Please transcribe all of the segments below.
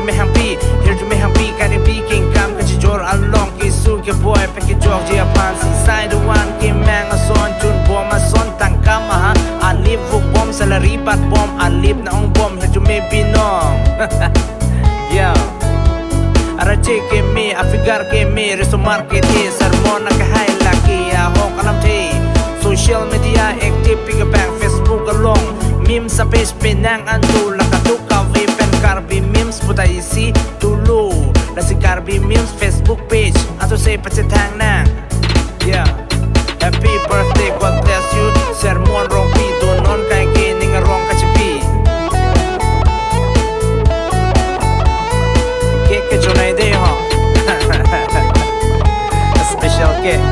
me happy, here to me happy, Karbi king come ka jor along ki su ke boy pe ki jog ji apan si side one ki mang a son chun bom a son tang kam ha a live vuk bom salary pat bom a live na ong bom here to me binong yeah arache ke me afigar ke me resumar ke te sermon ka hai laki a hok alam te social media active pick bang Facebook along meme sa page pinang antu lakatuk ka vipen Karbi memes putai si dulu na si Karbi memes Facebook page ato say pacetang na yeah happy birthday God bless you sermon Rongpi donon kay kining rong kachipi cake ke chonay de ho a special cake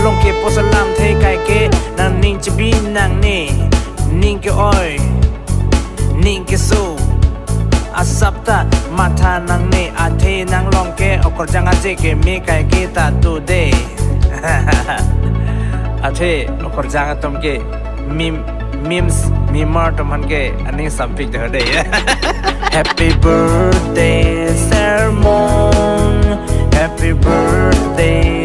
along ke po salam thay kai ke nang ning chibi nang ne ning ke oi ning ke su asapta mata nang ne athe nang long ke okor jang aje ke me kai ke ta today athe okor jang atom ke memes mimar toman ke aning sampik de hade happy birthday sermon happy birthday